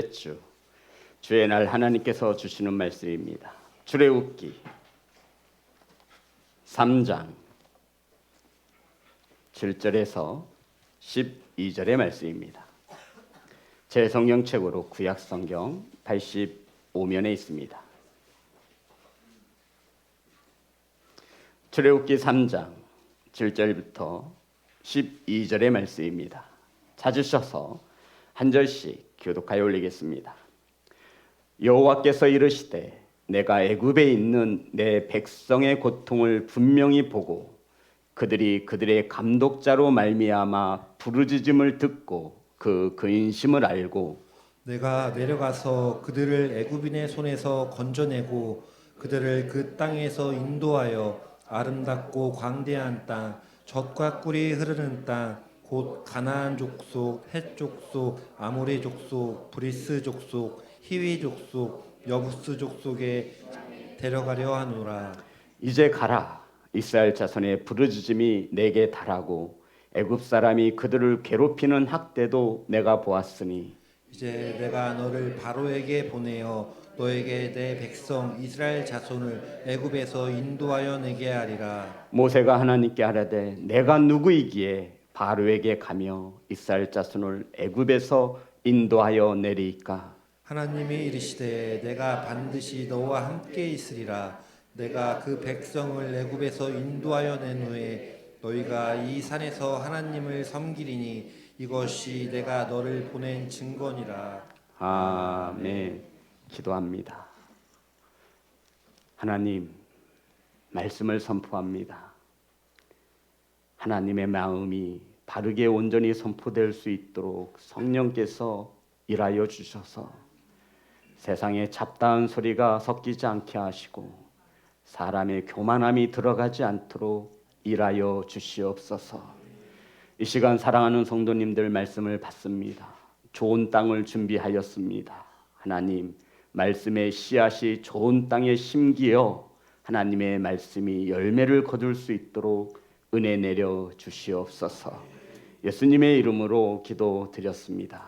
주 주의 날 하나님께서 주시는 말씀입니다. 출애굽기 3장 7절에서 12절의 말씀입니다. 제 성경책으로 구약 성경 85면에 있습니다. 출애굽기 3장 7절부터 12절의 말씀입니다. 찾으셔서 한 절씩 교독하여 올리겠습니다. 여호와께서 이르시되 내가 애굽에 있는 내 백성의 고통을 분명히 보고 그들이 그들의 감독자로 말미암아 부르짖음을 듣고 그 근심을 알고 내가 내려가서 그들을 애굽인의 손에서 건져내고 그들을 그 땅에서 인도하여 아름답고 광대한 땅, 젖과 꿀이 흐르는 땅, 곧 가나안 족속, 헷 족속, 아모리 족속, 브리스 족속, 히위 족속, 여부스 족속에 데려가려 하노라. 이제 가라. 이스라엘 자손의 부르짖음이 내게 달하고 애굽 사람이 그들을 괴롭히는 학대도 내가 보았으니 이제 내가 너를 바로에게 보내어 너에게 내 백성 이스라엘 자손을 애굽에서 인도하여 내게 하리라. 모세가 하나님께 하라되 내가 누구이기에 바로에게 가며 이스라엘 자손을 애굽에서 인도하여 내리이까. 하나님이 이르시되 내가 반드시 너와 함께 있으리라. 내가 그 백성을 애굽에서 인도하여 낸 후에 너희가 이 산에서 하나님을 섬기리니 이것이 내가 너를 보낸 증거니라. 아멘. 기도합니다. 하나님, 말씀을 선포합니다. 하나님의 마음이 바르게 온전히 선포될 수 있도록 성령께서 일하여 주셔서 세상에 잡다한 소리가 섞이지 않게 하시고 사람의 교만함이 들어가지 않도록 일하여 주시옵소서. 이 시간 사랑하는 성도님들 말씀을 받습니다. 좋은 땅을 준비하였습니다. 하나님, 말씀의 씨앗이 좋은 땅에 심기어 하나님의 말씀이 열매를 거둘 수 있도록 은혜 내려 주시옵소서. 예수님의 이름으로 기도드렸습니다.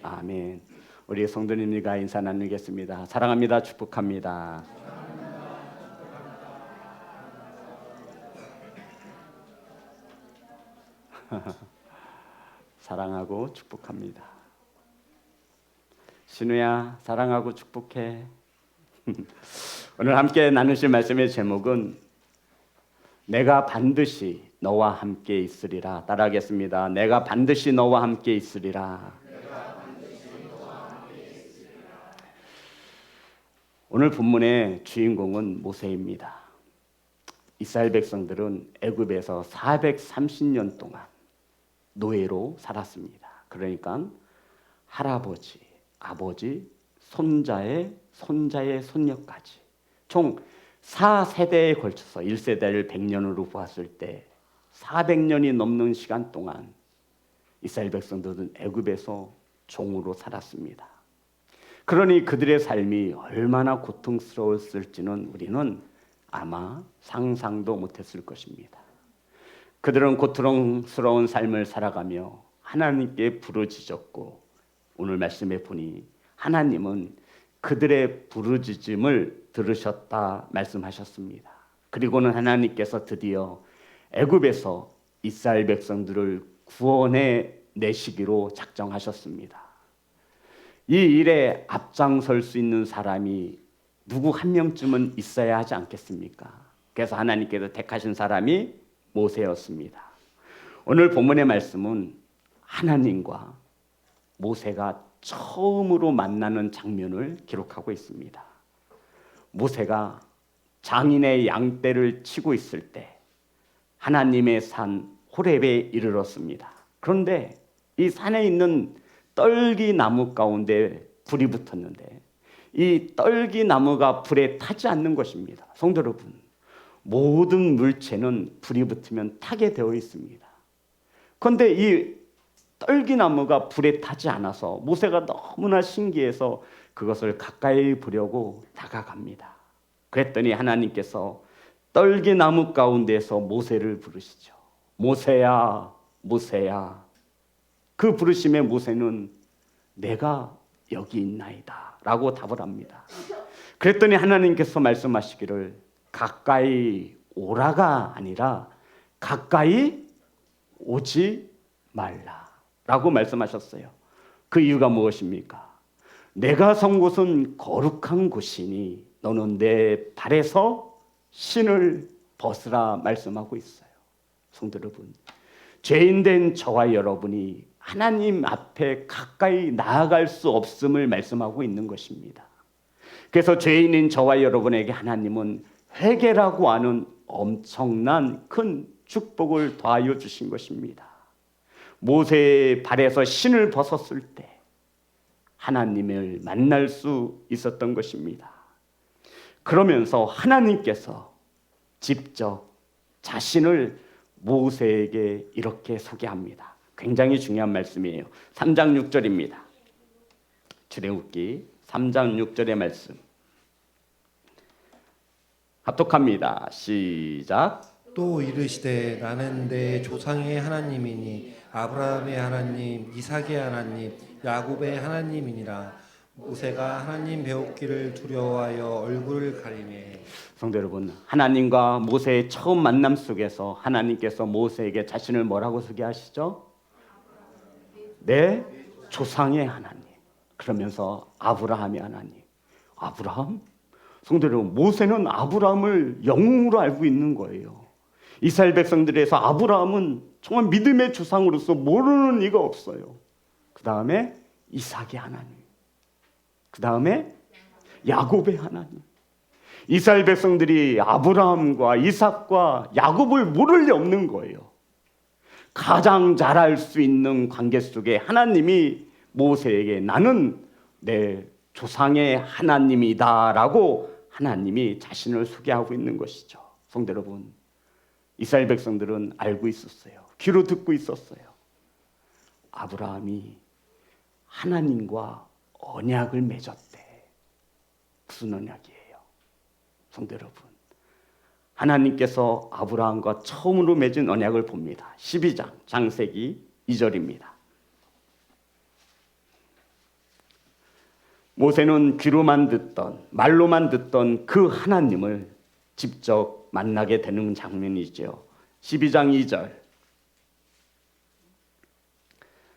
아멘. 우리 성도님들과 인사 나누겠습니다. 사랑합니다. 축복합니다. 사랑하고 축복합니다. 신우야, 사랑하고 축복해. 오늘 함께 나누실 말씀의 제목은 내가 반드시 너와 함께 있으리라. 따라하겠습니다. 내가 반드시 너와 함께 있으리라. 오늘 본문의 주인공은 모세입니다. 이스라엘 백성들은 애굽에서 430년 동안 노예로 살았습니다. 그러니까 할아버지, 아버지, 손자의 손자의 손녀까지 총 4세대에 걸쳐서 1세대를 100년으로 보았을 때 400년이 넘는 시간 동안 이스라엘 백성들은 애굽에서 종으로 살았습니다. 그러니 그들의 삶이 얼마나 고통스러웠을지는 우리는 아마 상상도 못했을 것입니다. 그들은 고통스러운 삶을 살아가며 하나님께 부르짖었고 오늘 말씀에 보니 하나님은 그들의 부르짖음을 들으셨다 말씀하셨습니다. 그리고는 하나님께서 드디어 애굽에서 이스라엘 백성들을 구원해 내시기로 작정하셨습니다. 이 일에 앞장설 수 있는 사람이 누구 한 명쯤은 있어야 하지 않겠습니까? 그래서 하나님께서 택하신 사람이 모세였습니다. 오늘 본문의 말씀은 하나님과 모세가 처음으로 만나는 장면을 기록하고 있습니다. 모세가 장인의 양떼를 치고 있을 때 하나님의 산 호렙에 이르렀습니다. 그런데 이 산에 있는 떨기나무 가운데 불이 붙었는데 이 떨기나무가 불에 타지 않는 것입니다. 성도 여러분, 모든 물체는 불이 붙으면 타게 되어 있습니다. 그런데 이 떨기나무가 불에 타지 않아서 모세가 너무나 신기해서 그것을 가까이 보려고 다가갑니다. 그랬더니 하나님께서 떨기나무 가운데서 모세를 부르시죠. 모세야, 모세야. 그 부르심에 모세는 내가 여기 있나이다 라고 답을 합니다. 그랬더니 하나님께서 말씀하시기를 가까이 오라가 아니라 가까이 오지 말라라고 말씀하셨어요. 그 이유가 무엇입니까? 내가 선 곳은 거룩한 곳이니 너는 내 발에서 신을 벗으라 말씀하고 있어요. 성도 여러분, 죄인된 저와 여러분이 하나님 앞에 가까이 나아갈 수 없음을 말씀하고 있는 것입니다. 그래서 죄인인 저와 여러분에게 하나님은 회개라고 하는 엄청난 큰 축복을 더하여 주신 것입니다. 모세의 발에서 신을 벗었을 때 하나님을 만날 수 있었던 것입니다. 그러면서 하나님께서 직접 자신을 모세에게 이렇게 소개합니다. 굉장히 중요한 말씀이에요. 3장 6절입니다. 출애굽기 3장 6절의 말씀 합독합니다. 시작. 또 이르시되 나는 내 조상의 하나님이니 아브라함의 하나님, 이삭의 하나님, 야곱의 하나님이니라. 모세가 하나님 배웠기를 두려워하여 얼굴을 가리매. 성도 여러분, 하나님과 모세의 처음 만남 속에서 하나님께서 모세에게 자신을 뭐라고 소개하시죠? 내 조상의 하나님. 그러면서 아브라함의 하나님. 아브라함? 성도 여러분, 모세는 아브라함을 영웅으로 알고 있는 거예요. 이스라엘 백성들에서 아브라함은 정말 믿음의 조상으로서 모르는 이가 없어요. 그 다음에 이삭의 하나님, 그 다음에 야곱의 하나님. 이스라엘 백성들이 아브라함과 이삭과 야곱을 모를 리 없는 거예요. 가장 잘 알 수 있는 관계 속에 하나님이 모세에게 나는 내 조상의 하나님이다라고 하나님이 자신을 소개하고 있는 것이죠. 성도 여러분, 이스라엘 백성들은 알고 있었어요. 귀로 듣고 있었어요. 아브라함이 하나님과 언약을 맺었대. 무슨 언약이에요? 성도 여러분, 하나님께서 아브라함과 처음으로 맺은 언약을 봅니다. 12장 창세기 2절입니다. 모세는 귀로만 듣던, 말로만 듣던 그 하나님을 직접 만나게 되는 장면이죠. 12장 2절.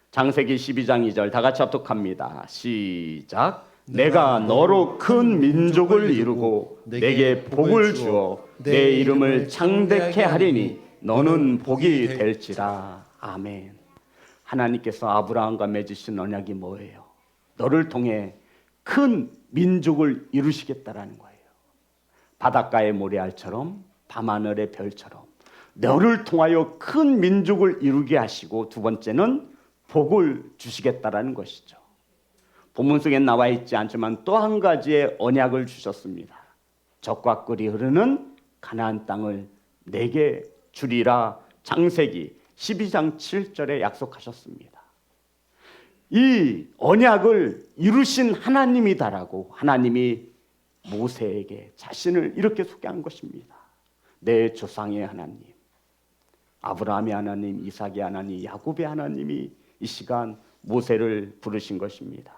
창세기 12장 2절 다 같이 합독합니다. 시작. 내가 너로 큰 민족을 이루고 내게 복을 주어 내 이름을 창대케 하리니 너는 복이 될지라. 아멘. 하나님께서 아브라함과 맺으신 언약이 뭐예요? 너를 통해 큰 민족을 이루시겠다라는 거예요. 바닷가의 모래알처럼 밤하늘의 별처럼 너를 통하여 큰 민족을 이루게 하시고, 두 번째는 복을 주시겠다라는 것이죠. 본문 속에 나와 있지 않지만 또 한 가지의 언약을 주셨습니다. 젖과 꿀이 흐르는 가나안 땅을 내게 주리라. 창세기 12장 7절에 약속하셨습니다. 이 언약을 이루신 하나님이다라고 하나님이 모세에게 자신을 이렇게 소개한 것입니다. 내 조상의 하나님, 아브라함의 하나님, 이삭의 하나님, 야곱의 하나님이 이 시간 모세를 부르신 것입니다.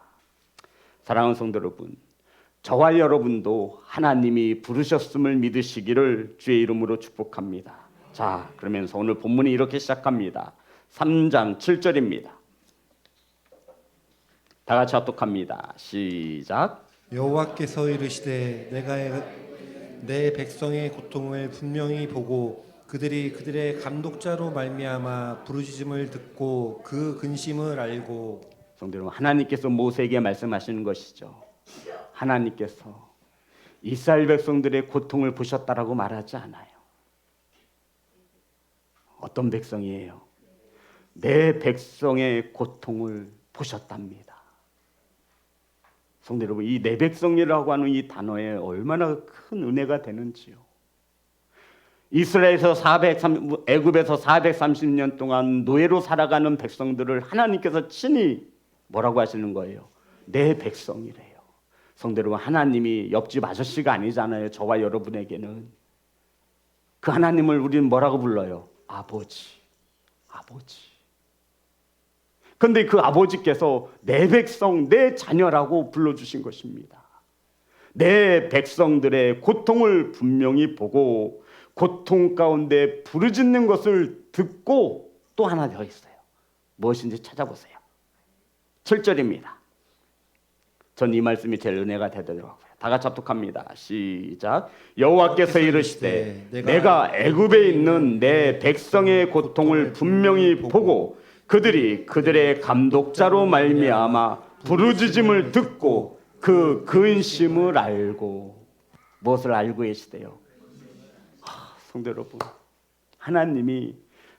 사랑하는 성도 여러분, 저와 여러분도 하나님이 부르셨음을 믿으시기를 주의 이름으로 축복합니다. 자, 그러면서 오늘 본문이 이렇게 시작합니다. 3장 7절입니다. 다 같이 합독합니다. 시작. 여호와께서 이르시되 내가 내 백성의 고통을 분명히 보고 그들의 감독자로 말미암아 부르짖음을 듣고 그 근심을 알고. 성도 여러분, 하나님께서 모세에게 말씀하시는 것이죠. 하나님께서 이스라엘 백성들의 고통을 보셨다라고 말하지 않아요. 어떤 백성이에요? 내 백성의 고통을 보셨답니다. 성도 여러분, 이 내 백성이라고 하는 이 단어에 얼마나 큰 은혜가 되는지요. 이스라엘에서 애굽에서 430년 동안 노예로 살아가는 백성들을 하나님께서 친히 뭐라고 하시는 거예요? 내 백성이래요. 성도 여러분, 하나님이 옆집 아저씨가 아니잖아요. 저와 여러분에게는. 그 하나님을 우리는 뭐라고 불러요? 아버지. 아버지. 그런데 그 아버지께서 내 백성, 내 자녀라고 불러주신 것입니다. 내 백성들의 고통을 분명히 보고 고통 가운데 부르짖는 것을 듣고 또 하나 더 있어요. 무엇인지 찾아보세요. 7절입니다. 전 이 말씀이 제일 은혜가 되더라고요. 다 같이 합독합니다. 시작. 여호와께서 이르시되 내가 애굽에 있는 내 백성의 고통을 분명히 보고 그들이 그들의 감독자로 말미암아 부르짖음을 듣고 그 근심을 알고. 무엇을 알고 계시대요? 성도 여러분, 하나님이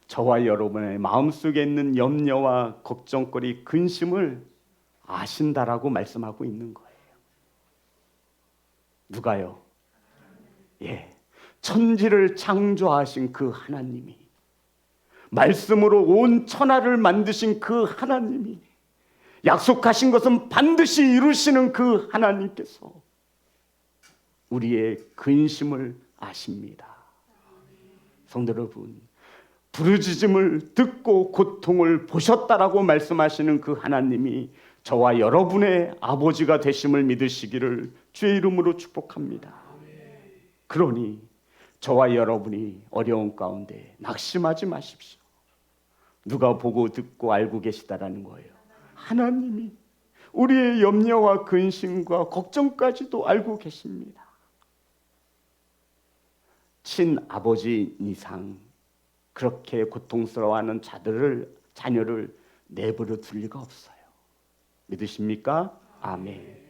저와 여러분의 마음속에 있는 염려와 걱정거리, 근심을 아신다라고 말씀하고 있는 거예요. 누가요? 천지를 창조하신 그 하나님이, 말씀으로 온 천하를 만드신 그 하나님이, 약속하신 것은 반드시 이루시는 그 하나님께서 우리의 근심을 아십니다. 성도 여러분, 부르짖음을 듣고 고통을 보셨다라고 말씀하시는 그 하나님이 저와 여러분의 아버지가 되심을 믿으시기를 주의 이름으로 축복합니다. 그러니 저와 여러분이 어려운 가운데 낙심하지 마십시오. 누가 보고 듣고 알고 계시다라는 거예요? 하나님이 우리의 염려와 근심과 걱정까지도 알고 계십니다. 친아버지 이상 그렇게 고통스러워하는 자녀를 내버려 둘 리가 없어요. 믿으십니까? 아멘.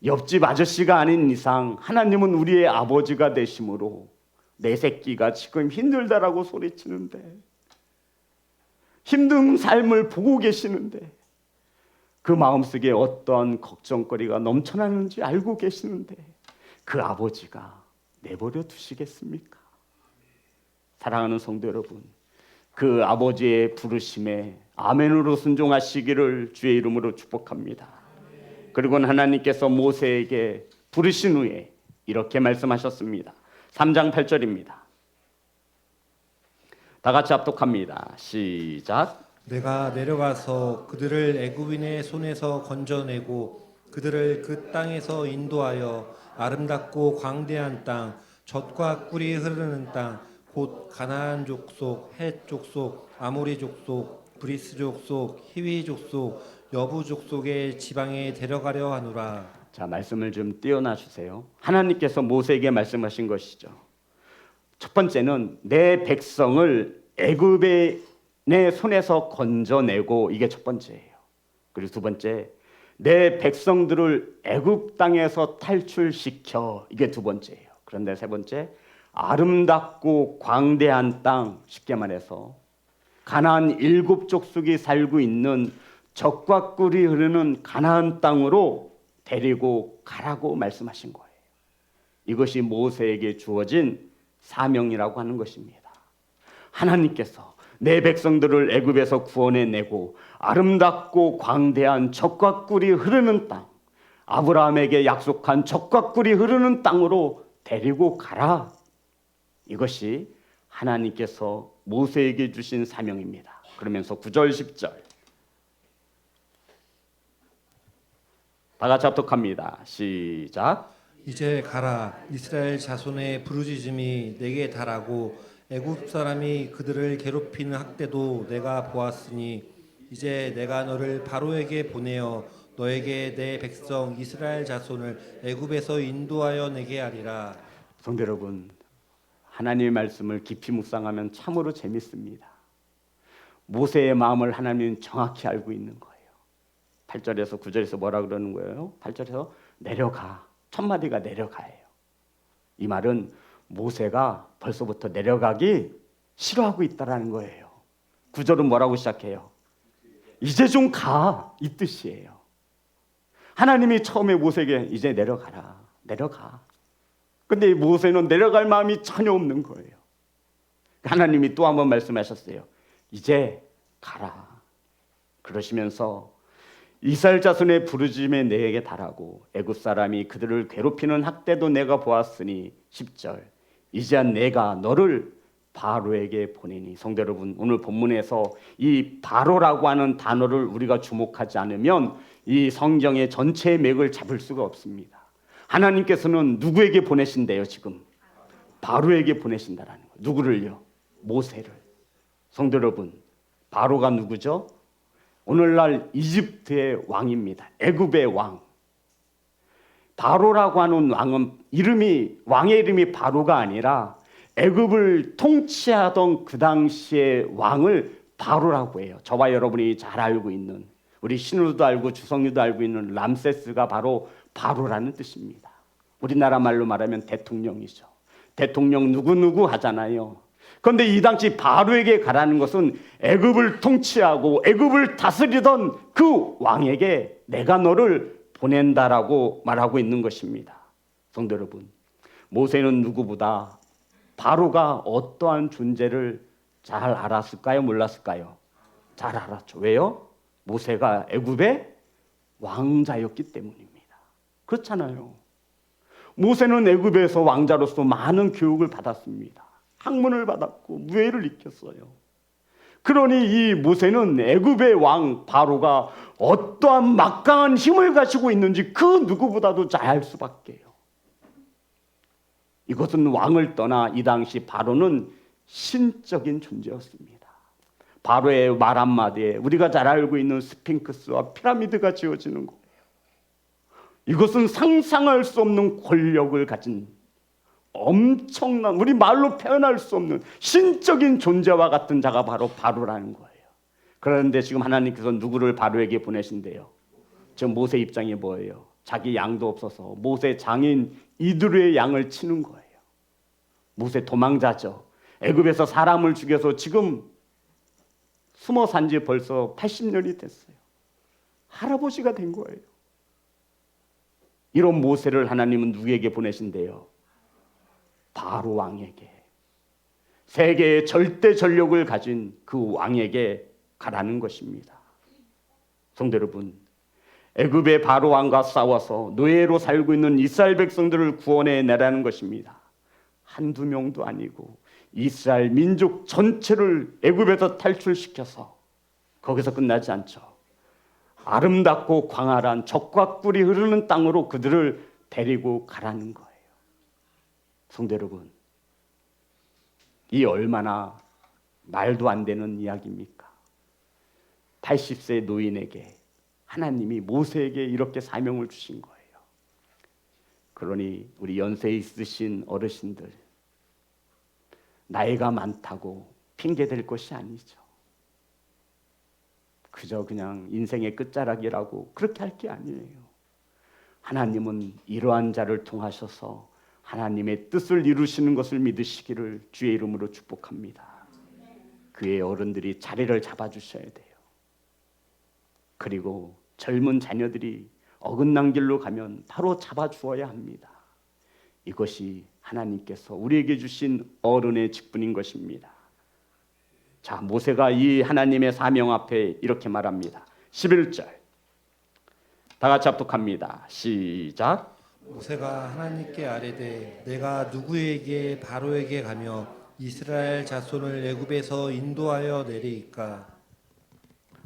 옆집 아저씨가 아닌 이상 하나님은 우리의 아버지가 되심으로 내 새끼가 지금 힘들다라고 소리치는데, 힘든 삶을 보고 계시는데, 그 마음속에 어떤 걱정거리가 넘쳐나는지 알고 계시는데 그 아버지가 내버려 두시겠습니까? 사랑하는 성도 여러분, 그 아버지의 부르심에 아멘으로 순종하시기를 주의 이름으로 축복합니다. 그리고 하나님께서 모세에게 부르신 후에 이렇게 말씀하셨습니다. 3장 8절입니다. 다 같이 합독합니다. 시작. 내가 내려가서 그들을 애굽인의 손에서 건져내고 그들을 그 땅에서 인도하여 아름답고 광대한 땅, 젖과 꿀이 흐르는 땅, 곧 가나안 족속, 헷 족속, 아모리 족속, 브리스 족속, 히위 족속, 여부 족속의 지방에 데려가려 하노라. 자, 말씀을 좀 띄워놔 주세요. 하나님께서 모세에게 말씀하신 것이죠. 첫 번째는 내 백성을 애굽의 내 손에서 건져내고, 이게 첫 번째예요. 그리고 두 번째, 내 백성들을 애굽 땅에서 탈출시켜, 이게 두 번째예요. 그런데 세 번째, 아름답고 광대한 땅, 쉽게 말해서 가나안 7족속이 살고 있는 젖과 꿀이 흐르는 가나안 땅으로 데리고 가라고 말씀하신 거예요. 이것이 모세에게 주어진 사명이라고 하는 것입니다. 하나님께서 내 백성들을 애굽에서 구원해내고 아름답고 광대한 젖과 꿀이 흐르는 땅, 아브라함에게 약속한 젖과 꿀이 흐르는 땅으로 데리고 가라. 이것이 하나님께서 모세에게 주신 사명입니다. 그러면서 9절 10절 다 같이 합독합니다. 시작. 이제 가라. 이스라엘 자손의 부르짖음이 내게 달하고 애굽 사람이 그들을 괴롭히는 학대도 내가 보았으니 이제 내가 너를 바로에게 보내어 너에게 내 백성 이스라엘 자손을 애굽에서 인도하여 내게 하리라. 성도 여러분, 하나님의 말씀을 깊이 묵상하면 참으로 재밌습니다. 모세의 마음을 하나님은 정확히 알고 있는 거예요. 8절에서 9절에서 뭐라 그러는 거예요? 8절에서 내려가, 첫 마디가 내려가예요. 이 말은 모세가 벌써부터 내려가기 싫어하고 있다라는 거예요. 9절은 뭐라고 시작해요? 이제 좀 가, 이 뜻이에요. 하나님이 처음에 모세에게 이제 내려가라, 내려가. 근데 모세는 내려갈 마음이 전혀 없는 거예요. 하나님이 또 한 번 말씀하셨어요. 이제 가라. 그러시면서 이스라엘 자손의 부르짖음에 내게 달하고 애굽 사람이 그들을 괴롭히는 학대도 내가 보았으니 10절 이제 내가 너를 바로에게 보내니. 성도 여러분, 오늘 본문에서 이 바로라고 하는 단어를 우리가 주목하지 않으면 이 성경의 전체의 맥을 잡을 수가 없습니다. 하나님께서는 누구에게 보내신대요? 지금 바로에게 보내신다라는 거예요. 누구를요? 모세를. 성도 여러분, 바로가 누구죠? 오늘날 이집트의 왕입니다. 애굽의 왕. 바로라고 하는 왕은 왕의 이름이 바로가 아니라 애굽을 통치하던 그 당시의 왕을 바로라고 해요. 저와 여러분이 잘 알고 있는, 우리 신우도 알고 주성유도 알고 있는 람세스가 바로 바로라는 뜻입니다. 우리나라 말로 말하면 대통령이죠. 대통령 누구누구 하잖아요. 그런데 이 당시 바로에게 가라는 것은 애굽을 통치하고 애굽을 다스리던 그 왕에게 내가 너를 보낸다라고 말하고 있는 것입니다. 성도 여러분, 모세는 누구보다 바로가 어떠한 존재를 잘 알았을까요? 몰랐을까요? 잘 알았죠. 왜요? 모세가 애굽의 왕자였기 때문입니다. 그렇잖아요. 모세는 애굽에서 왕자로서 많은 교육을 받았습니다. 학문을 받았고 무예를 익혔어요. 그러니 이 모세는 애굽의 왕 바로가 어떠한 막강한 힘을 가지고 있는지 그 누구보다도 잘 알 수밖에요. 이것은 왕을 떠나 이 당시 바로는 신적인 존재였습니다. 바로의 말 한마디에 우리가 잘 알고 있는 스핑크스와 피라미드가 지어지는 거예요. 이것은 상상할 수 없는 권력을 가진 엄청난, 우리 말로 표현할 수 없는 신적인 존재와 같은 자가 바로 바로라는 거예요. 그런데 지금 하나님께서 누구를 바로에게 보내신대요? 지금 모세 입장이 뭐예요? 자기 양도 없어서 모세 장인 이드로의 양을 치는 거예요. 모세 도망자죠. 애굽에서 사람을 죽여서 지금 숨어 산 지 벌써 80년이 됐어요. 할아버지가 된 거예요. 이런 모세를 하나님은 누구에게 보내신대요? 바로 왕에게. 세계의 절대 전력을 가진 그 왕에게 가라는 것입니다. 성도 여러분, 애굽의 바로 왕과 싸워서 노예로 살고 있는 이스라엘 백성들을 구원해 내라는 것입니다. 한두 명도 아니고 이스라엘 민족 전체를 애굽에서 탈출시켜서 거기서 끝나지 않죠. 아름답고 광활한 젖과 꿀이 흐르는 땅으로 그들을 데리고 가라는 거예요. 성도 여러분, 이 얼마나 말도 안 되는 이야기입니까? 80세 노인에게 하나님이 모세에게 이렇게 사명을 주신 거예요. 그러니 우리 연세 있으신 어르신들, 나이가 많다고 핑계댈 것이 아니죠. 그저 그냥 인생의 끝자락이라고 그렇게 할 게 아니에요. 하나님은 이러한 자를 통하셔서 하나님의 뜻을 이루시는 것을 믿으시기를 주의 이름으로 축복합니다. 그의 어른들이 자리를 잡아주셔야 돼요. 그리고 젊은 자녀들이 어긋난 길로 가면 바로 잡아주어야 합니다. 이것이 하나님께서 우리에게 주신 어른의 직분인 것입니다. 자, 모세가 이 하나님의 사명 앞에 이렇게 말합니다. 11절 다 같이 합독합니다. 시작. 모세가 하나님께 아뢰되 내가 누구에게 바로에게 가며 이스라엘 자손을 애굽에서 인도하여 내리이까.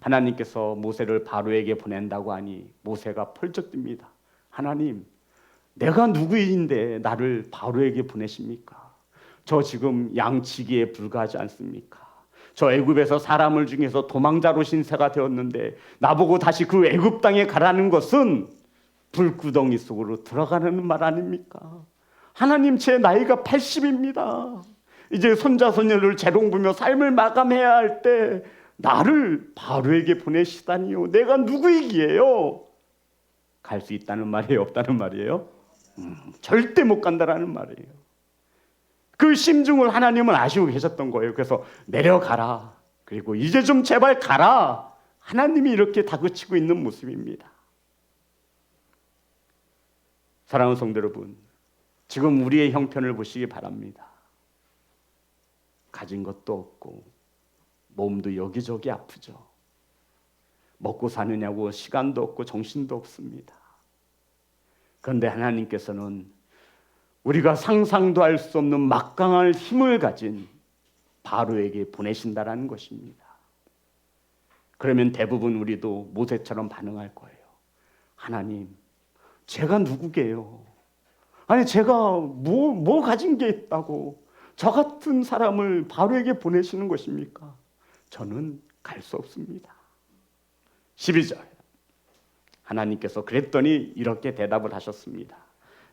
하나님께서 모세를 바로에게 보낸다고 하니 모세가 펄쩍 듭니다. 하나님, 내가 누구인데 나를 바로에게 보내십니까? 저 지금 양치기에 불과하지 않습니까? 저 애굽에서 사람을 중에서 도망자로 신세가 되었는데 나보고 다시 그 애굽 땅에 가라는 것은 불구덩이 속으로 들어가는 말 아닙니까? 하나님, 제 나이가 80입니다. 이제 손자 손녀를 재롱부며 삶을 마감해야 할 때 나를 바로에게 보내시다니요. 내가 누구이기에요? 갈 수 있다는 말이에요? 없다는 말이에요? 절대 못 간다라는 말이에요. 그 심중을 하나님은 아시고 계셨던 거예요. 그래서 내려가라. 그리고 이제 좀 제발 가라. 하나님이 이렇게 다그치고 있는 모습입니다. 사랑하는 성도 여러분, 지금 우리의 형편을 보시기 바랍니다. 가진 것도 없고 몸도 여기저기 아프죠. 먹고 사느냐고 시간도 없고 정신도 없습니다. 그런데 하나님께서는 우리가 상상도 할 수 없는 막강한 힘을 가진 바로에게 보내신다라는 것입니다. 그러면 대부분 우리도 모세처럼 반응할 거예요. 하나님, 제가 누구게요? 아니 제가 뭐 가진 게 있다고 저 같은 사람을 바로에게 보내시는 것입니까? 저는 갈 수 없습니다. 12절 하나님께서 그랬더니 이렇게 대답을 하셨습니다.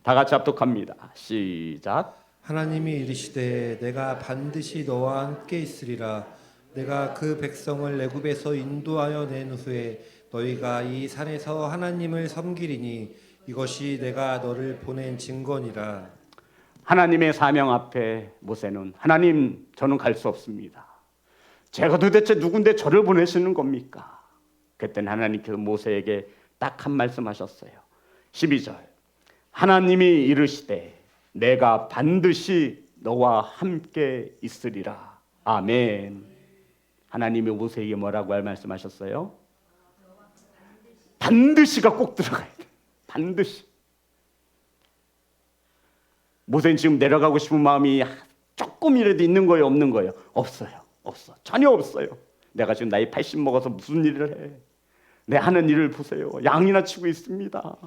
다 같이 합독합니다. 시작. 하나님이 이르시되 내가 반드시 너와 함께 있으리라. 내가 그 백성을 애굽에서 인도하여 낸 후에 너희가 이 산에서 하나님을 섬기리니 이것이 내가 너를 보낸 증거니라. 하나님의 사명 앞에 모세는 하나님 저는 갈 수 없습니다. 제가 도대체 누군데 저를 보내시는 겁니까? 그때는 하나님께서 모세에게 딱 한 말씀 하셨어요. 12절 하나님이 이르시되 내가 반드시 너와 함께 있으리라. 아멘. 하나님이 모세에게 뭐라고 말씀하셨어요? 반드시가 꼭 들어가야 돼. 반드시. 모세는 지금 내려가고 싶은 마음이 조금이라도 있는 거예요, 없는 거예요? 없어요. 없어. 전혀 없어요. 내가 지금 나이 80 먹어서 무슨 일을 해? 내 하는 일을 보세요. 양이나 치고 있습니다.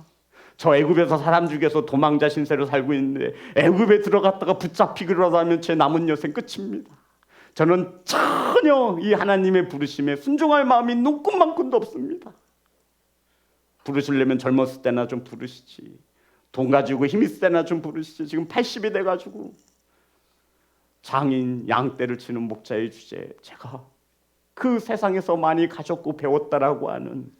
저 애굽에서 사람 죽여서 도망자 신세로 살고 있는데 애굽에 들어갔다가 붙잡히기라도 하면 제 남은 여생 끝입니다. 저는 전혀 이 하나님의 부르심에 순종할 마음이 눈꽃만큼도 없습니다. 부르시려면 젊었을 때나 좀 부르시지. 돈 가지고 힘 있을 때나 좀 부르시지. 지금 80이 돼가지고 장인 양떼를 치는 목자의 주제에 제가 그 세상에서 많이 가졌고 배웠다라고 하는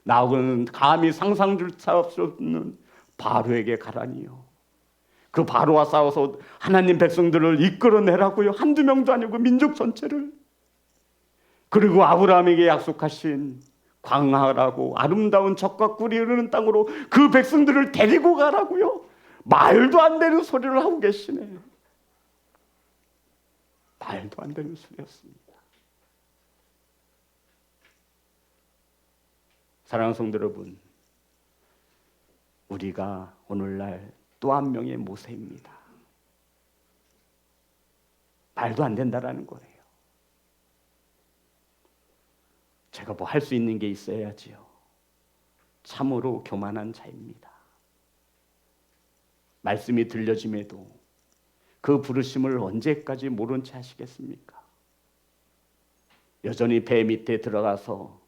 나하고는 감히 상상조차 없는 바로에게 가라니요. 그 바로와 싸워서 하나님 백성들을 이끌어내라고요. 한두 명도 아니고 민족 전체를. 그리고 아브라함에게 약속하신 광활하고 아름다운 젖과 꿀이 흐르는 땅으로 그 백성들을 데리고 가라고요. 말도 안 되는 소리를 하고 계시네. 말도 안 되는 소리였습니다. 사랑하는 성도 여러분, 우리가 오늘날 또 한 명의 모세입니다. 말도 안 된다라는 거예요. 제가 뭐 할 수 있는 게 있어야지요. 참으로 교만한 자입니다. 말씀이 들려짐에도 그 부르심을 언제까지 모른 채 하시겠습니까? 여전히 배 밑에 들어가서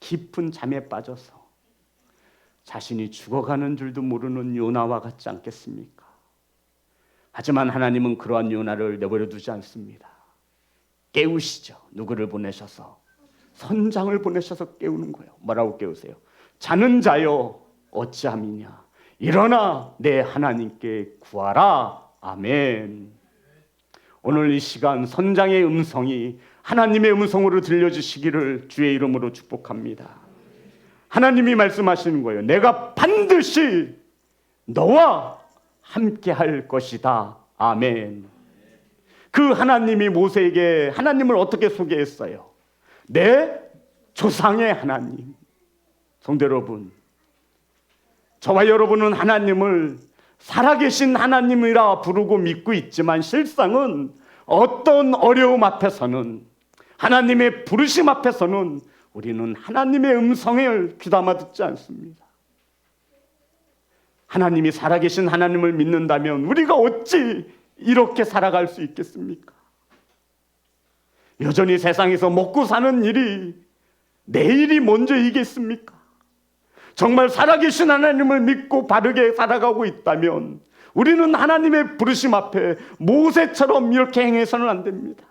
깊은 잠에 빠져서 자신이 죽어가는 줄도 모르는 요나와 같지 않겠습니까? 하지만 하나님은 그러한 요나를 내버려 두지 않습니다. 깨우시죠. 누구를 보내셔서? 선장을 보내셔서 깨우는 거예요. 뭐라고 깨우세요? 자는 자여 어찌함이냐. 일어나 내 하나님께 구하라. 아멘. 오늘 이 시간 선장의 음성이 하나님의 음성으로 들려주시기를 주의 이름으로 축복합니다. 하나님이 말씀하시는 거예요. 내가 반드시 너와 함께 할 것이다. 아멘. 그 하나님이 모세에게 하나님을 어떻게 소개했어요? 내 조상의 하나님. 성도 여러분, 저와 여러분은 하나님을 살아계신 하나님이라 부르고 믿고 있지만 실상은 어떤 어려움 앞에서는 하나님의 부르심 앞에서는 우리는 하나님의 음성을 귀담아 듣지 않습니다. 하나님이 살아계신 하나님을 믿는다면 우리가 어찌 이렇게 살아갈 수 있겠습니까? 여전히 세상에서 먹고 사는 일이 내일이 먼저이겠습니까? 정말 살아계신 하나님을 믿고 바르게 살아가고 있다면 우리는 하나님의 부르심 앞에 모세처럼 이렇게 행해서는 안 됩니다.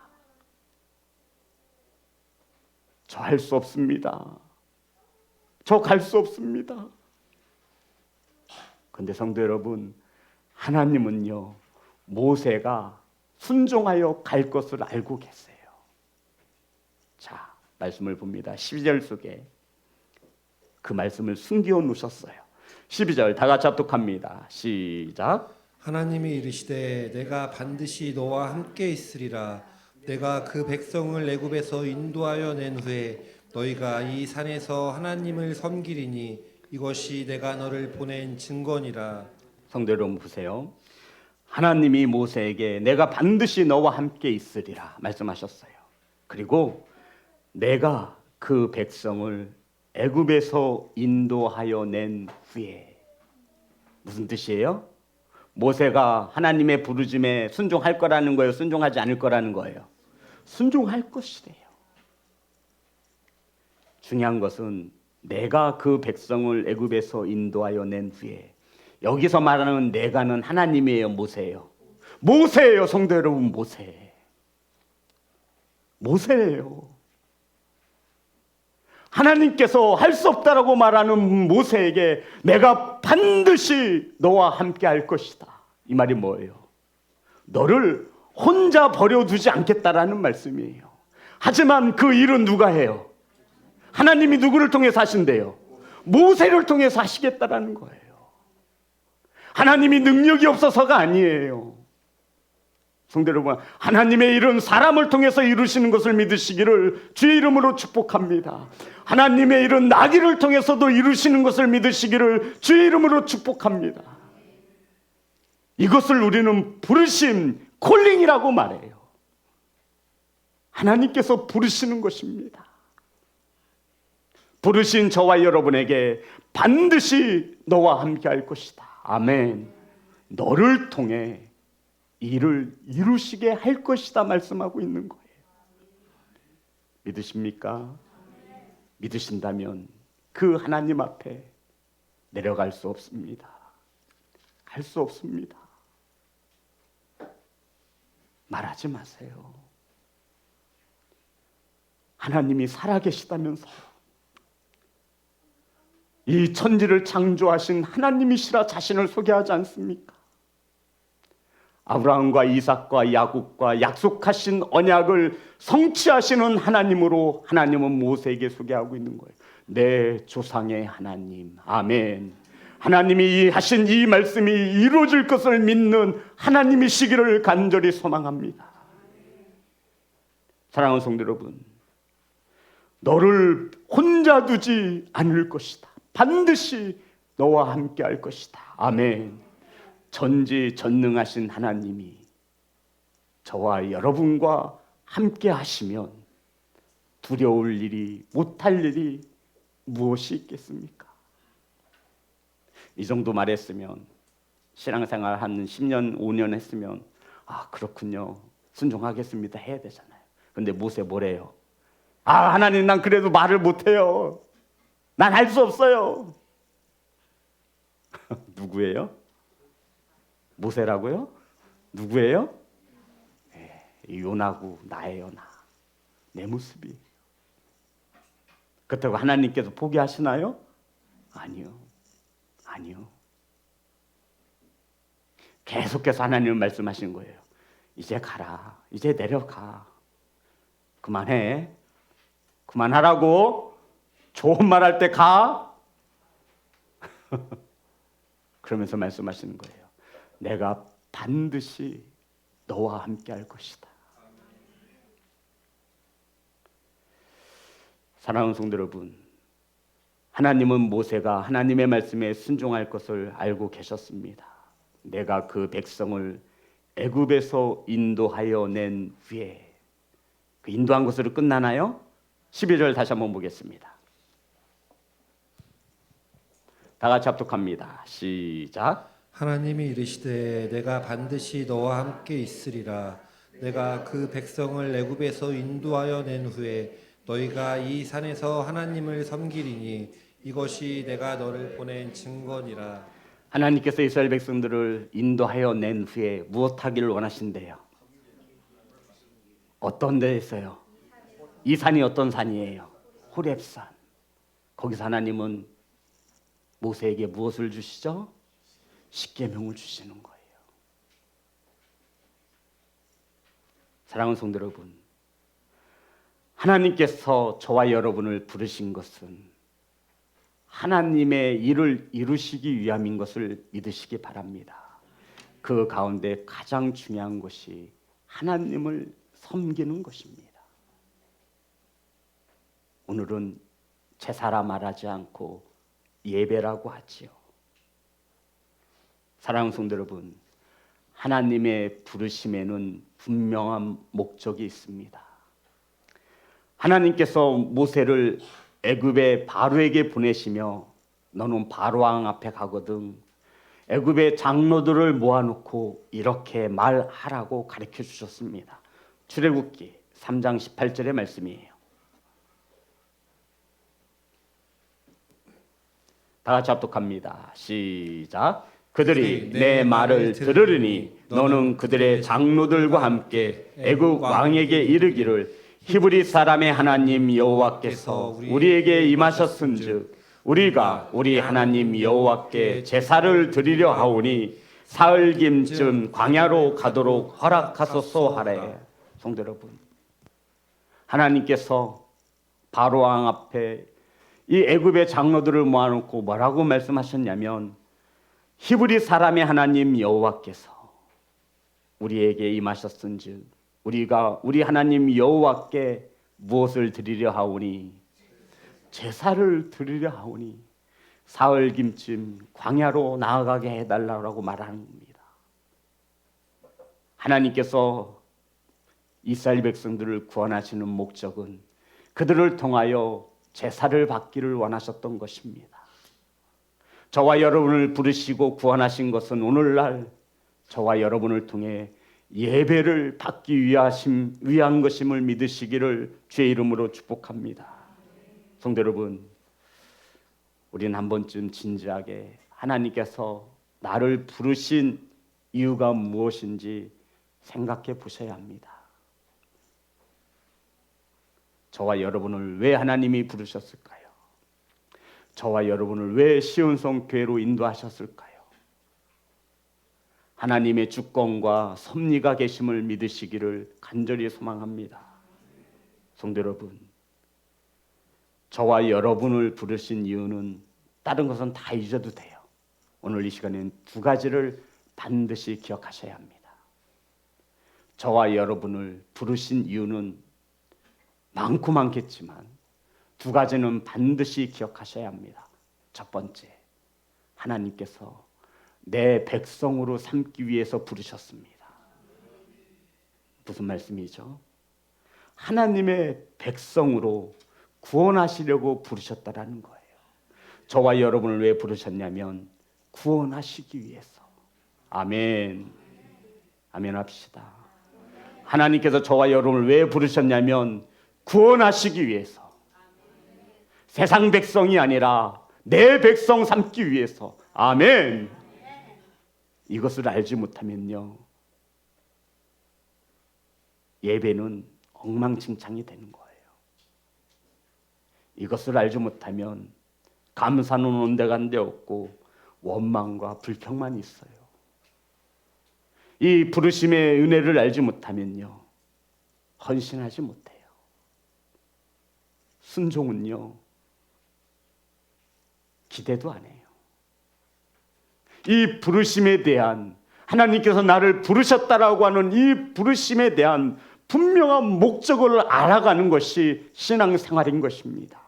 저 할 수 없습니다. 저 갈 수 없습니다. 그런데 성도 여러분, 하나님은요, 모세가 순종하여 갈 것을 알고 계세요. 자, 말씀을 봅니다. 12절 속에 그 말씀을 숨겨 놓으셨어요. 12절 다 같이 합독합니다. 시작. 하나님이 이르시되 내가 반드시 너와 함께 있으리라. 내가 그 백성을 애굽에서 인도하여 낸 후에 너희가 이 산에서 하나님을 섬기리니 이것이 내가 너를 보낸 증거니라. 성도 여러분 보세요. 하나님이 모세에게 내가 반드시 너와 함께 있으리라 말씀하셨어요. 그리고 내가 그 백성을 애굽에서 인도하여 낸 후에, 무슨 뜻이에요? 모세가 하나님의 부르심에 순종할 거라는 거예요? 순종하지 않을 거라는 거예요? 순종할 것이래요. 중요한 것은 내가 그 백성을 애굽에서 인도하여 낸 후에, 여기서 말하는 내가는 하나님이에요, 모세예요? 모세예요, 성도 여러분. 모세예요. 하나님께서 할 수 없다라고 말하는 모세에게 내가 반드시 너와 함께 할 것이다, 이 말이 뭐예요? 너를 혼자 버려두지 않겠다라는 말씀이에요. 하지만 그 일은 누가 해요? 하나님이 누구를 통해서 하신대요? 모세를 통해서 하시겠다라는 거예요. 하나님이 능력이 없어서가 아니에요. 성도 여러분, 하나님의 일은 사람을 통해서 이루시는 것을 믿으시기를 주의 이름으로 축복합니다. 하나님의 일은 나귀를 통해서도 이루시는 것을 믿으시기를 주의 이름으로 축복합니다. 이것을 우리는 부르심, 콜링이라고 말해요. 하나님께서 부르시는 것입니다. 부르신 저와 여러분에게 반드시 너와 함께 할 것이다. 아멘. 너를 통해 일을 이루시게 할 것이다 말씀하고 있는 거예요. 믿으십니까? 믿으신다면 그 하나님 앞에 내려갈 수 없습니다. 갈 수 없습니다. 말하지 마세요. 하나님이 살아계시다면서, 이 천지를 창조하신 하나님이시라 자신을 소개하지 않습니까? 아브라함과 이삭과 야곱과 약속하신 언약을 성취하시는 하나님으로 하나님은 모세에게 소개하고 있는 거예요. 내 조상의 하나님. 아멘. 하나님이 하신 이 말씀이 이루어질 것을 믿는 하나님이시기를 간절히 소망합니다. 사랑하는 성도 여러분, 너를 혼자 두지 않을 것이다. 반드시 너와 함께 할 것이다. 아멘. 전지전능하신 하나님이 저와 여러분과 함께 하시면 두려울 일이, 못할 일이 무엇이 있겠습니까? 이 정도 말했으면, 신앙생활 한 10년, 5년 했으면 아, 그렇군요, 순종하겠습니다 해야 되잖아요. 근데 모세 뭐래요? 아, 하나님, 난 그래도 말을 못해요. 난 할 수 없어요. 누구예요? 모세라고요? 누구예요? 요나고 나예요, 나. 내 모습이. 그렇다고 하나님께서 포기하시나요? 아니요. 계속해서 하나님은 말씀하시는 거예요. 이제 가라. 이제 내려가. 그만해. 그만하라고. 좋은 말 할 때 가. 그러면서 말씀하시는 거예요. 내가 반드시 너와 함께 할 것이다. 사랑하는 성도 여러분, 하나님은 모세가 하나님의 말씀에 순종할 것을 알고 계셨습니다. 내가 그 백성을 애굽에서 인도하여 낸 후에, 그 인도한 것으로 끝나나요? 12절 다시 한번 보겠습니다. 다 같이 합독합니다. 시작. 하나님이 이르시되 내가 반드시 너와 함께 있으리라. 내가 그 백성을 애굽에서 인도하여 낸 후에 너희가 이 산에서 하나님을 섬기리니 이것이 내가 너를 보낸 증거니라. 하나님께서 이스라엘 백성들을 인도하여 낸 후에 무엇하기를 원하신대요? 어떤 데에서요? 이 산이 어떤 산이에요? 호렙산. 거기서 하나님은 모세에게 무엇을 주시죠? 십계명을 주시는 거예요. 사랑하는 성도 여러분, 하나님께서 저와 여러분을 부르신 것은 하나님의 일을 이루시기 위함인 것을 믿으시기 바랍니다. 그 가운데 가장 중요한 것이 하나님을 섬기는 것입니다. 오늘은 제사라 말하지 않고 예배라고 하지요. 사랑하는 성도 여러분, 하나님의 부르심에는 분명한 목적이 있습니다. 하나님께서 모세를 애굽의 바로에게 보내시며 너는 바로 왕 앞에 가거든 애굽의 장로들을 모아놓고 이렇게 말하라고 가르쳐 주셨습니다. 출애굽기 3장 18절의 말씀이에요. 다 같이 합독합니다. 시작. 그들이 내 말을 들으리니 너는 그들의 장로들과 함께 애굽 왕에게 이르기를 히브리 사람의 하나님 여호와께서 우리에게 임하셨은즉 우리가 우리 하나님 여호와께 제사를 드리려 하오니 사흘김쯤 광야로 가도록 허락하소서 하래. 성도 여러분, 하나님께서 바로 왕 앞에 이 애굽의 장로들을 모아놓고 뭐라고 말씀하셨냐면 히브리 사람의 하나님 여호와께서 우리에게 임하셨은즉 우리가 우리 하나님 여호와께 무엇을 드리려 하오니 제사를 드리려 하오니 사흘김쯤 광야로 나아가게 해달라고 말하는 겁니다. 하나님께서 이스라엘 백성들을 구원하시는 목적은 그들을 통하여 제사를 받기를 원하셨던 것입니다. 저와 여러분을 부르시고 구원하신 것은 오늘날 저와 여러분을 통해 예배를 받기 위한 것임을 믿으시기를 주의 이름으로 축복합니다. 성도 여러분, 우리는 한 번쯤 진지하게 하나님께서 나를 부르신 이유가 무엇인지 생각해 보셔야 합니다. 저와 여러분을 왜 하나님이 부르셨을까요? 저와 여러분을 왜 시온성 교회로 인도하셨을까요? 하나님의 주권과 섭리가 계심을 믿으시기를 간절히 소망합니다. 성도 여러분, 저와 여러분을 부르신 이유는 다른 것은 다 잊어도 돼요. 오늘 이 시간에는 두 가지를 반드시 기억하셔야 합니다. 저와 여러분을 부르신 이유는 많고 많겠지만 두 가지는 반드시 기억하셔야 합니다. 첫 번째, 하나님께서 내 백성으로 삼기 위해서 부르셨습니다. 무슨 말씀이죠? 하나님의 백성으로 구원하시려고 부르셨다라는 거예요. 저와 여러분을 왜 부르셨냐면 구원하시기 위해서. 아멘. 아멘 합시다. 하나님께서 저와 여러분을 왜 부르셨냐면 구원하시기 위해서. 세상 백성이 아니라 내 백성 삼기 위해서. 아멘. 이것을 알지 못하면요, 예배는 엉망진창이 되는 거예요. 이것을 알지 못하면 감사는 온데간데 없고 원망과 불평만 있어요. 이 부르심의 은혜를 알지 못하면요, 헌신하지 못해요. 순종은요, 기대도 안 해요. 이 부르심에 대한, 하나님께서 나를 부르셨다라고 하는 이 부르심에 대한 분명한 목적을 알아가는 것이 신앙생활인 것입니다.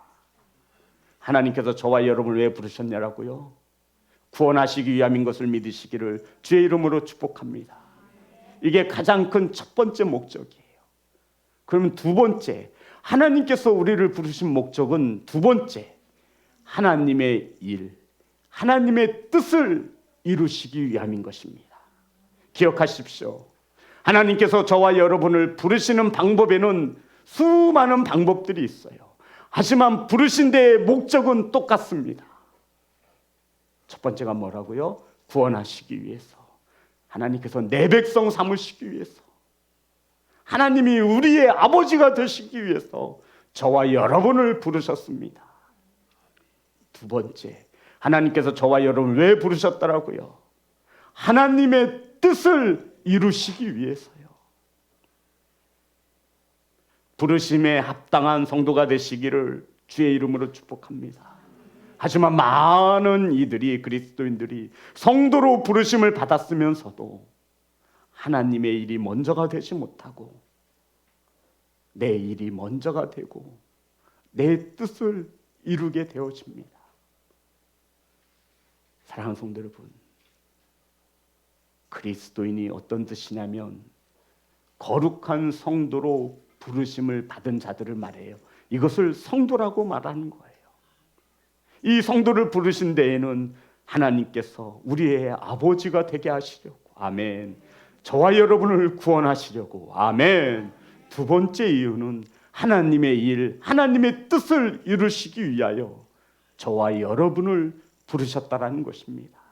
하나님께서 저와 여러분을 왜 부르셨냐라고요? 구원하시기 위함인 것을 믿으시기를 주의 이름으로 축복합니다. 이게 가장 큰 첫 번째 목적이에요. 그러면 두 번째, 하나님께서 우리를 부르신 목적은 두 번째, 하나님의 일, 하나님의 뜻을 이루시기 위함인 것입니다. 기억하십시오. 하나님께서 저와 여러분을 부르시는 방법에는 수많은 방법들이 있어요. 하지만 부르신 데의 목적은 똑같습니다. 첫 번째가 뭐라고요? 구원하시기 위해서. 하나님께서 내 백성 삼으시기 위해서. 하나님이 우리의 아버지가 되시기 위해서 저와 여러분을 부르셨습니다. 두 번째, 하나님께서 저와 여러분을 왜 부르셨더라고요? 하나님의 뜻을 이루시기 위해서요. 부르심에 합당한 성도가 되시기를 주의 이름으로 축복합니다. 하지만 많은 이들이, 그리스도인들이 성도로 부르심을 받았으면서도 하나님의 일이 먼저가 되지 못하고 내 일이 먼저가 되고 내 뜻을 이루게 되어집니다. 사랑하는 성도 여러분, 그리스도인이 어떤 뜻이냐면 거룩한 성도로 부르심을 받은 자들을 말해요. 이것을 성도라고 말하는 거예요. 이 성도를 부르신 데에는 하나님께서 우리의 아버지가 되게 하시려고, 아멘. 저와 여러분을 구원하시려고, 아멘. 두 번째 이유는 하나님의 일, 하나님의 뜻을 이루시기 위하여 저와 여러분을 부르셨다라는 것입니다.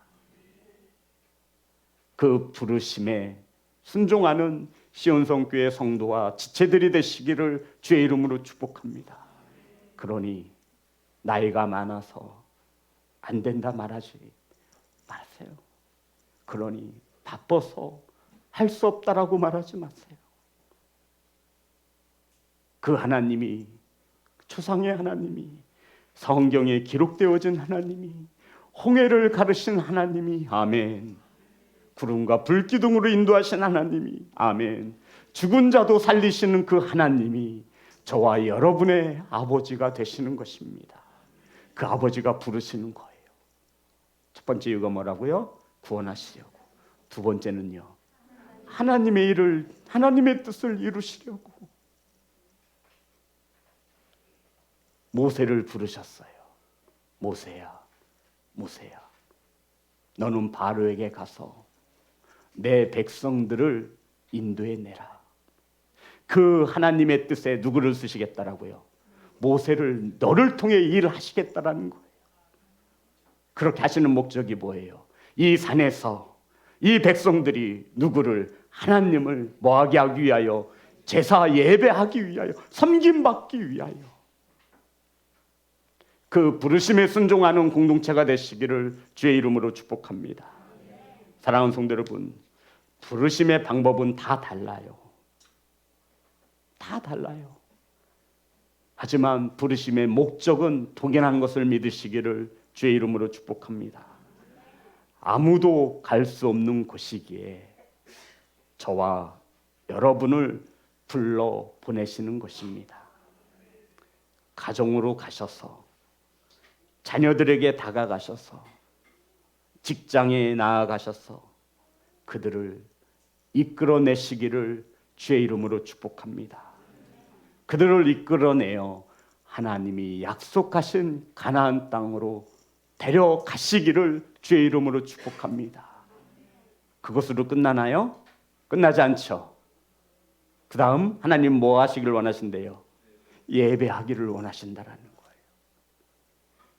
그 부르심에 순종하는 시온성교회 성도와 지체들이 되시기를 주의 이름으로 축복합니다. 그러니 나이가 많아서 안 된다 말하지 마세요. 그러니 바빠서 할 수 없다라고 말하지 마세요. 그 하나님이, 초상의 하나님이, 성경에 기록되어진 하나님이, 홍해를 가르신 하나님이, 아멘. 구름과 불기둥으로 인도하신 하나님이, 아멘. 죽은 자도 살리시는 그 하나님이 저와 여러분의 아버지가 되시는 것입니다. 그 아버지가 부르시는 거예요. 첫 번째 이유가 뭐라고요? 구원하시려고. 두 번째는요, 하나님의 일을, 하나님의 뜻을 이루시려고. 모세를 부르셨어요. 모세야, 모세야, 너는 바로에게 가서 내 백성들을 인도해 내라. 그 하나님의 뜻에 누구를 쓰시겠다라고요? 모세를 너를 통해 일을 하시겠다라는 거예요. 그렇게 하시는 목적이 뭐예요? 이 산에서 이 백성들이 누구를, 하나님을 뭐하게 하기 위하여? 제사 예배하기 위하여, 섬김받기 위하여. 그 부르심에 순종하는 공동체가 되시기를 주의 이름으로 축복합니다. 사랑하는 성도 여러분, 부르심의 방법은 다 달라요. 다 달라요. 하지만 부르심의 목적은 동일한 것을 믿으시기를 주의 이름으로 축복합니다. 아무도 갈 수 없는 곳이기에 저와 여러분을 불러 보내시는 것입니다. 가정으로 가셔서, 자녀들에게 다가가셔서, 직장에 나아가셔서 그들을 이끌어내시기를 주의 이름으로 축복합니다. 그들을 이끌어내어 하나님이 약속하신 가나안 땅으로 데려가시기를 주의 이름으로 축복합니다. 그것으로 끝나나요? 끝나지 않죠. 그 다음 하나님 뭐 하시기를 원하신대요? 예배하기를 원하신다라는 거예요.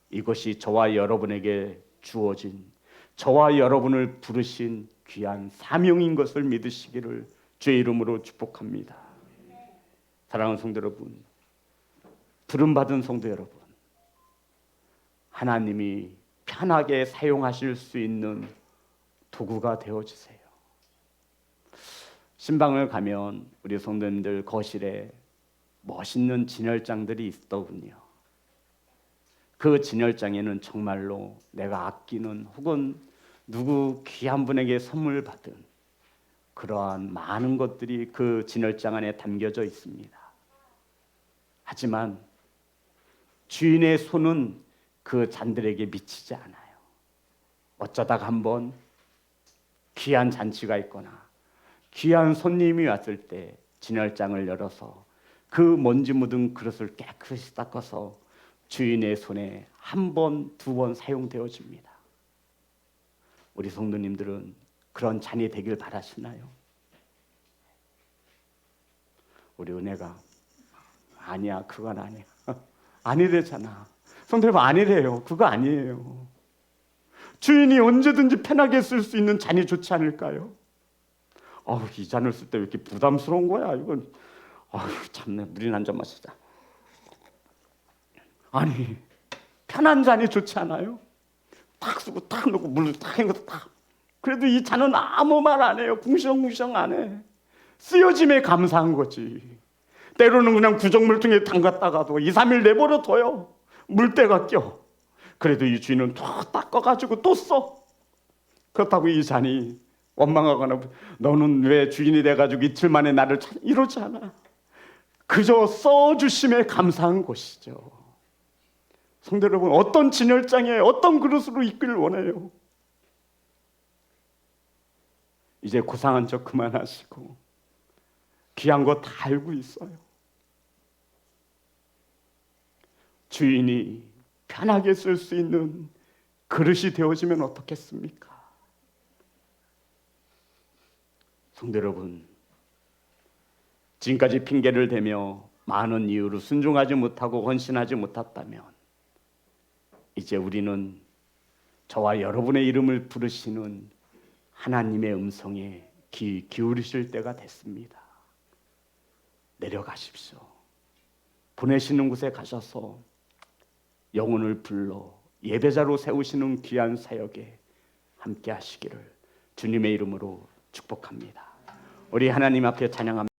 이것이 저와 여러분에게 주어진, 저와 여러분을 부르신 귀한 사명인 것을 믿으시기를 주의 이름으로 축복합니다. 사랑하는 성도 여러분, 부름받은 성도 여러분, 하나님이 편하게 사용하실 수 있는 도구가 되어주세요. 신방을 가면 우리 성도님들 거실에 멋있는 진열장들이 있더군요. 그 진열장에는 정말로 내가 아끼는, 혹은 누구 귀한 분에게 선물 받은 그러한 많은 것들이 그 진열장 안에 담겨져 있습니다. 하지만 주인의 손은 그 잔들에게 미치지 않아요. 어쩌다가 한번 귀한 잔치가 있거나 귀한 손님이 왔을 때 진열장을 열어서 그 먼지 묻은 그릇을 깨끗이 닦아서 주인의 손에 한 번, 두 번 사용되어집니다. 우리 성도님들은 그런 잔이 되길 바라시나요? 우리 은혜가 아니야, 그건 아니야. 아니래잖아. 성도 여러분, 아니래요. 그거 아니에요. 주인이 언제든지 편하게 쓸 수 있는 잔이 좋지 않을까요? 이 잔을 쓸 때 왜 이렇게 부담스러운 거야? 이건 참네, 물이나 한 잔 마시자. 아니, 편한 잔이 좋지 않아요? 탁 쓰고 탁 넣고 물 탁 헹궈서 탁. 그래도 이 잔은 아무 말 안 해요. 궁시렁궁시렁 안 해. 쓰여짐에 감사한 거지. 때로는 그냥 구정물통에 담갔다가도 2, 3일 내버려 둬요. 물때가 껴. 그래도 이 주인은 또 닦아가지고 또 써. 그렇다고 이 잔이 원망하거나 너는 왜 주인이 돼가지고 이틀 만에 나를 찾아, 이러지 않아. 그저 써주심에 감사한 것이죠. 성도 여러분, 어떤 진열장에 어떤 그릇으로 있기를 원해요? 이제 고상한 척 그만하시고 귀한 거 다 알고 있어요. 주인이 편하게 쓸 수 있는 그릇이 되어지면 어떻겠습니까? 성도 여러분, 지금까지 핑계를 대며 많은 이유로 순종하지 못하고 헌신하지 못했다면 이제 우리는 저와 여러분의 이름을 부르시는 하나님의 음성에 귀 기울이실 때가 됐습니다. 내려가십시오. 보내시는 곳에 가셔서 영혼을 불러 예배자로 세우시는 귀한 사역에 함께 하시기를 주님의 이름으로 축복합니다. 우리 하나님 앞에 찬양합니다.